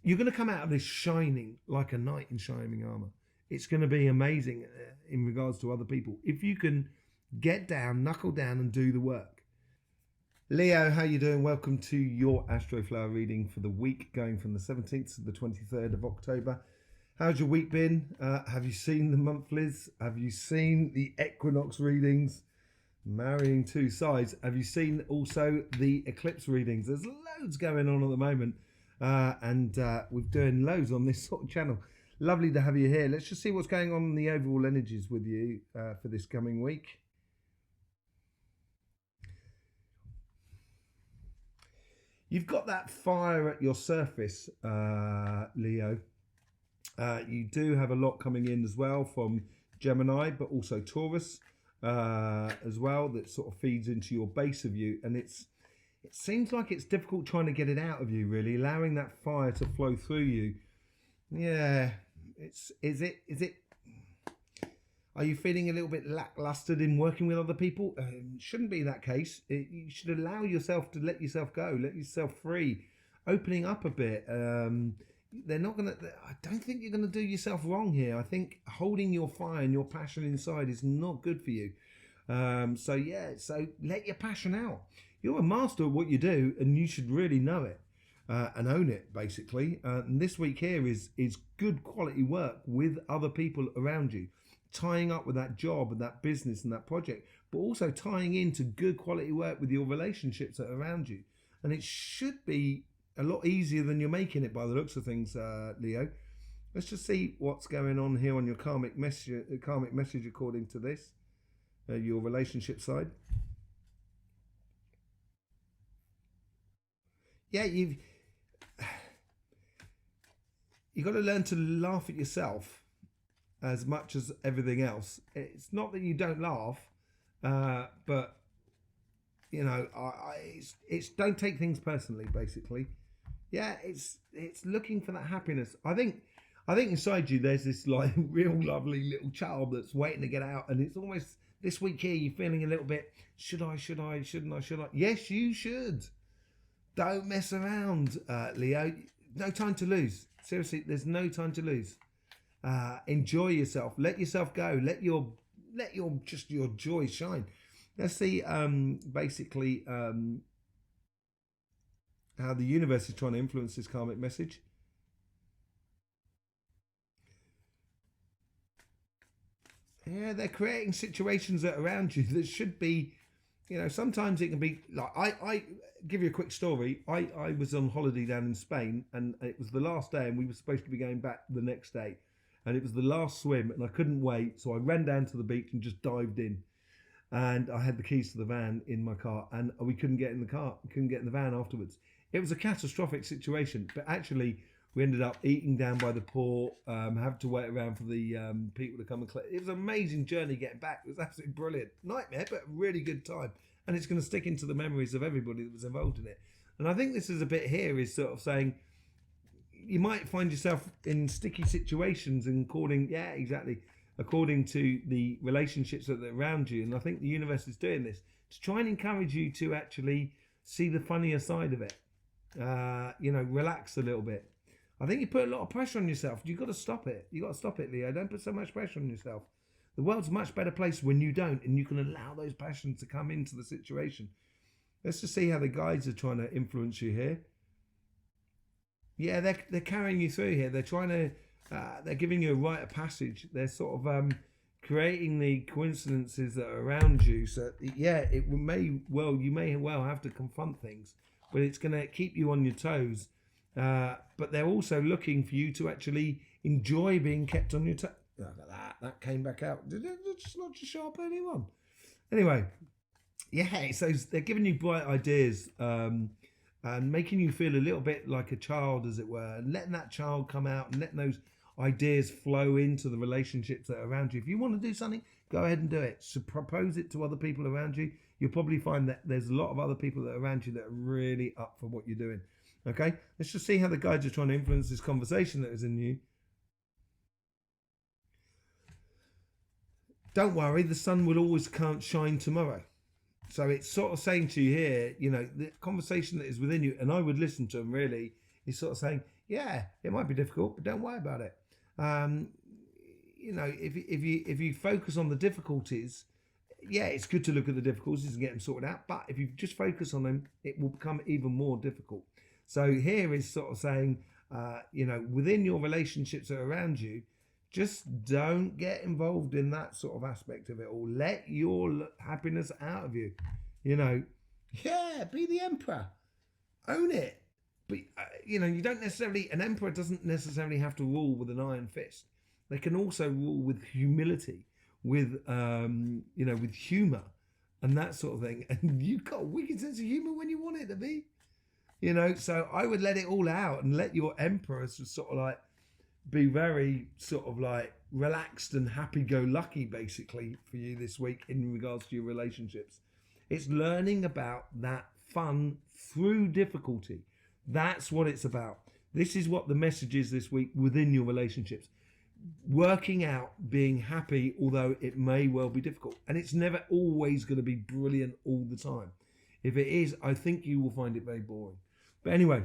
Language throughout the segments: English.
you're going to come out of this shining like a knight in shining armor. It's going to be amazing in regards to other people. If you can get down, knuckle down and do the work. Leo, how you doing? Welcome to your Astroflower reading for the week going from the 17th to the 23rd of October. How's your week been? Have you seen the monthlies? Have you seen the equinox readings? Marrying two sides. Have you seen also the eclipse readings? There's loads going on at the moment. And we're doing loads on this sort of channel. Lovely to have you here. Let's just see what's going on in the overall energies with you for this coming week. You've got that fire at your surface, Leo. You do have a lot coming in as well from Gemini, but also Taurus as well, that sort of feeds into your base of you. And it seems like it's difficult trying to get it out of you, really, allowing that fire to flow through you. Yeah, is it? Are you feeling a little bit lackluster in working with other people? Shouldn't be that case. You should allow yourself to let yourself go, let yourself free, opening up a bit. They're not going to, I don't think you're going to do yourself wrong here. I think holding your fire and your passion inside is not good for you. So let your passion out. You're a master of what you do and you should really know it and own it, basically. And this week here is good quality work with other people around you, tying up with that job and that business and that project, but also tying into good quality work with your relationships that are around you. And it should be a lot easier than you're making it by the looks of things, Leo. Let's just see what's going on here on your karmic message according to this, your relationship side. Yeah, you've got to learn to laugh at yourself as much as everything else. It's not that you don't laugh, but you know, it's don't take things personally, basically. Yeah, it's looking for that happiness. I think inside you there's this like real lovely little child that's waiting to get out, and it's almost this week here you're feeling a little bit, should I, shouldn't I? Yes, you should. Don't mess around, Leo. No time to lose. Seriously, there's no time to lose. Enjoy yourself. Let yourself go. Let your joy shine. Let's see basically how the universe is trying to influence this karmic message. Yeah, they're creating situations that are around you that should be, you know, sometimes it can be like, I give you a quick story. I was on holiday down in Spain and it was the last day and we were supposed to be going back the next day. And it was the last swim and I couldn't wait. So I ran down to the beach and just dived in. And I had the keys to the van in my car and we couldn't get in the car. We couldn't get in the van afterwards. It was a catastrophic situation, but actually we ended up eating down by the port, have to wait around for the people to come and collect. It was an amazing journey getting back. It was absolutely brilliant. Nightmare, but a really good time. And it's going to stick into the memories of everybody that was involved in it. And I think this is a bit here is sort of saying, you might find yourself in sticky situations and according to the relationships that are around you. And I think the universe is doing this to try and encourage you to actually see the funnier side of it. You know, relax a little bit. I think you put a lot of pressure on yourself. You've got to stop it. You've got to stop it, Leo. Don't put so much pressure on yourself. The world's a much better place when you don't, and you can allow those passions to come into the situation. Let's just see how the guides are trying to influence you here. Yeah, they're carrying you through here. They're trying to, they're giving you a rite of passage. They're sort of creating the coincidences that are around you. So yeah, you may well have to confront things, but it's going to keep you on your toes. But they're also looking for you to actually enjoy being kept on your toes. That came back out. Did it not just show up anyone? Anyway, yeah, so they're giving you bright ideas and making you feel a little bit like a child, as it were, and letting that child come out and letting those ideas flow into the relationships that are around you. If you want to do something, go ahead and do it. So propose it to other people around you. You'll probably find that there's a lot of other people that are around you that are really up for what you're doing. Okay, let's just see how the guides are trying to influence this conversation that is in you. Don't worry, the sun will always shine tomorrow. So it's sort of saying to you here, you know, the conversation that is within you, and I would listen to them really, is sort of saying, Yeah, it might be difficult, but don't worry about it. Um, you know, if you focus on the difficulties, yeah, it's good to look at the difficulties and get them sorted out. But if you just focus on them, it will become even more difficult. So here is sort of saying, you know, within your relationships that are around you, just don't get involved in that sort of aspect of it all. Let your happiness out of you. You know, yeah, be the emperor, own it. But you know, you don't necessarily. An emperor doesn't necessarily have to rule with an iron fist. They can also rule with humility, with you know, with humour and that sort of thing. And you've got a wicked sense of humour when you want it to be. You know, so I would let it all out and let your emperor sort of like be very sort of like relaxed and happy-go-lucky, basically, for you this week in regards to your relationships. It's learning about that fun through difficulty. That's what it's about. This is what the message is this week within your relationships. Working out being happy, although it may well be difficult. And it's never always going to be brilliant all the time. If it is, I think you will find it very boring. But anyway,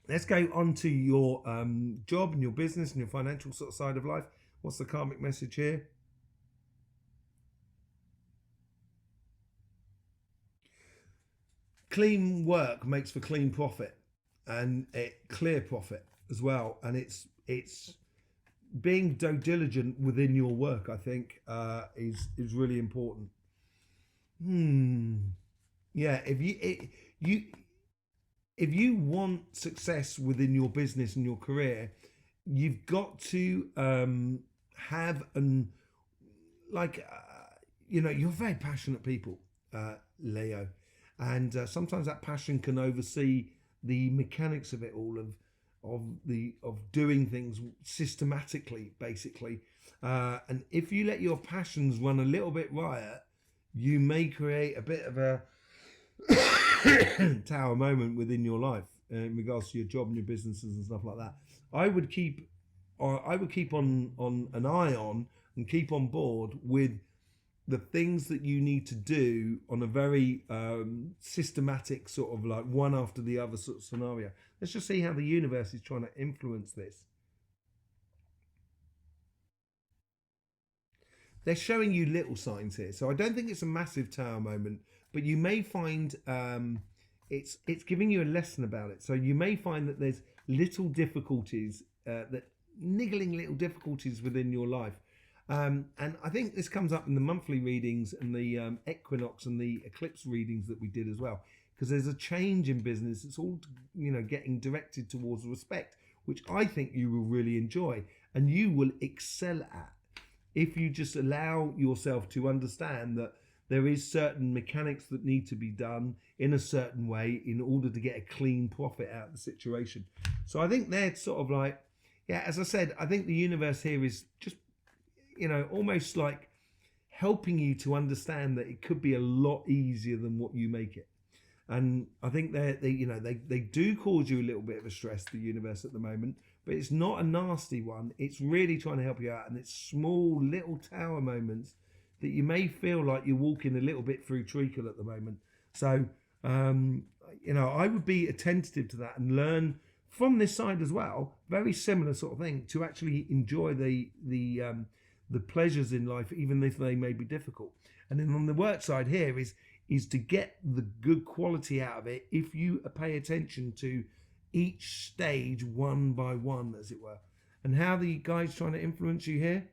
let's go on to your job and your business and your financial sort of side of life. What's the karmic message here? Clean work makes for clean profit, and clear profit as well. And it's being diligent within your work, I think, is really important. Yeah, if you want success within your business and your career, you've got to have you know, you're very passionate people, Leo, and sometimes that passion can oversee the mechanics of it all, of doing things systematically, basically. And if you let your passions run a little bit riot, you may create a bit of a tower moment within your life in regards to your job and your businesses and stuff like that. I would keep on an eye on and keep on board with the things that you need to do on a very systematic sort of like one after the other sort of scenario. Let's just see how the universe is trying to influence this. They're showing you little signs here, so I don't think it's a massive tower moment, but you may find it's giving you a lesson about it. So you may find that there's little difficulties, that niggling little difficulties within your life. And I think this comes up in the monthly readings and the equinox and the eclipse readings that we did as well, because there's a change in business. It's all, you know, getting directed towards respect, which I think you will really enjoy and you will excel at if you just allow yourself to understand that there is certain mechanics that need to be done in a certain way in order to get a clean profit out of the situation. So I think they're sort of like, yeah, as I said, I think the universe here is just, you know, almost like helping you to understand that it could be a lot easier than what you make it. And I think they do cause you a little bit of a stress, the universe at the moment, but it's not a nasty one. It's really trying to help you out, and it's small little tower moments that you may feel like you're walking a little bit through treacle at the moment. So you know, I would be attentive to that and learn from this side as well. Very similar sort of thing, to actually enjoy the pleasures in life, even if they may be difficult. And then on the work side here is to get the good quality out of it if you pay attention to each stage one by one, as it were. And how the guys trying to influence you here?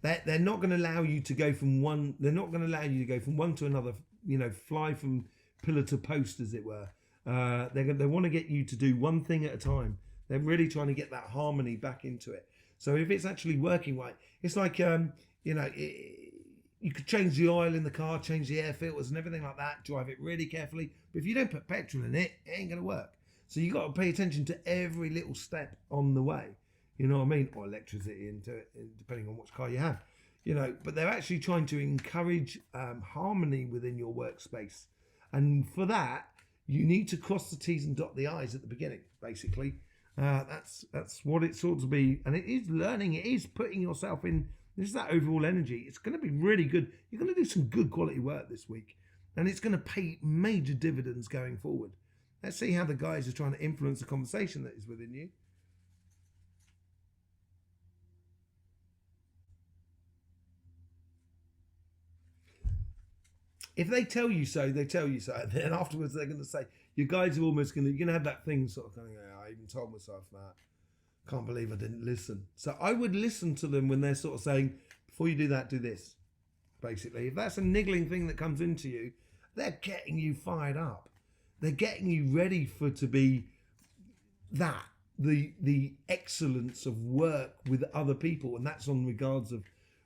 They're not going to allow you to go from one. They're not going to allow you to go from one to another. You know, fly from pillar to post, as it were. They want to get you to do one thing at a time. They're really trying to get that harmony back into it. So if it's actually working right, it's like you know, you could change the oil in the car, change the air filters and everything like that, drive it really carefully. But if you don't put petrol in it, it ain't going to work. So you got to pay attention to every little step on the way. You know what I mean? Or electricity into it, depending on which car you have. You know, but they're actually trying to encourage harmony within your workspace. And for that, you need to cross the T's and dot the I's at the beginning, basically. That's what it's sort of be. And it is learning. It is putting yourself in. This is that overall energy. It's going to be really good. You're going to do some good quality work this week. And it's going to pay major dividends going forward. Let's see how the guys are trying to influence the conversation that is within you. If they tell you so, they tell you so. And then afterwards, they're going to say, your guides are almost going to, you're going to have that thing sort of going, I even told myself that. Can't believe I didn't listen. So I would listen to them when they're sort of saying, before you do that, do this. Basically, if that's a niggling thing that comes into you, they're getting you fired up. They're getting you ready for to be that, the excellence of work with other people. And that's on regards of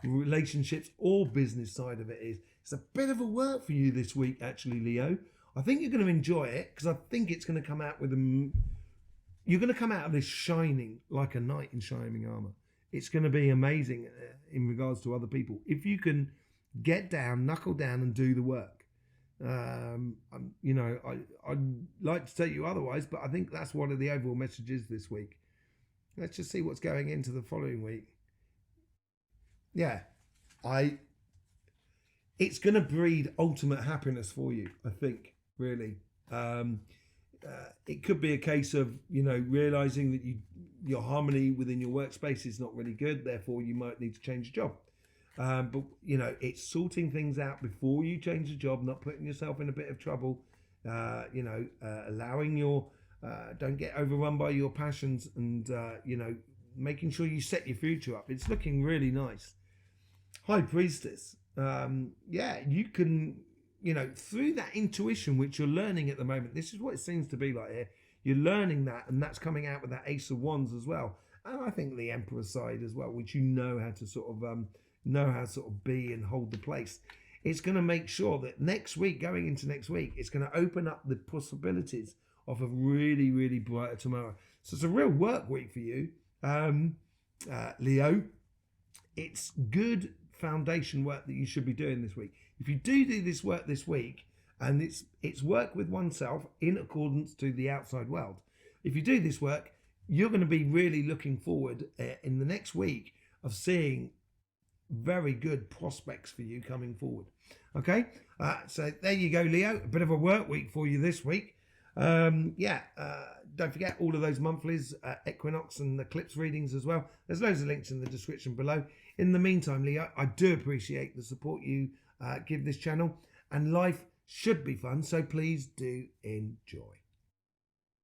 relationships or business side of it is. It's a bit of a work for you this week, actually, Leo. I think you're going to enjoy it because I think it's going to come out with a... You're going to come out of this shining like a knight in shining armor. It's going to be amazing in regards to other people. If you can get down, knuckle down and do the work. You know, I'd like to tell you otherwise, but I think that's one of the overall messages this week. Let's just see what's going into the following week. Yeah, it's going to breed ultimate happiness for you, I think, really. It could be a case of, you know, realizing that your harmony within your workspace is not really good, therefore you might need to change your job. But, you know, it's sorting things out before you change the job, not putting yourself in a bit of trouble, you know, allowing your, don't get overrun by your passions and, you know, making sure you set your future up. It's looking really nice. High Priestess. Yeah, you can, you know, through that intuition, which you're learning at the moment, this is what it seems to be like here. You're learning that, and that's coming out with that Ace of Wands as well. And I think the Emperor side as well, which you know how to sort of be and hold the place. It's going to make sure that next week, going into next week, it's going to open up the possibilities of a really, really brighter tomorrow. So it's a real work week for you, Leo. It's good foundation work that you should be doing this week. If you do this work this week, and it's work with oneself in accordance to the outside world. If you do this work, you're going to be really looking forward in the next week of seeing very good prospects for you coming forward. Okay, so there you go, Leo. A bit of a work week for you this week. Don't forget all of those monthlies, equinox and eclipse readings as well. There's loads of links in the description below. In the meantime, Leo, I do appreciate the support you give this channel, and life should be fun, so please do enjoy.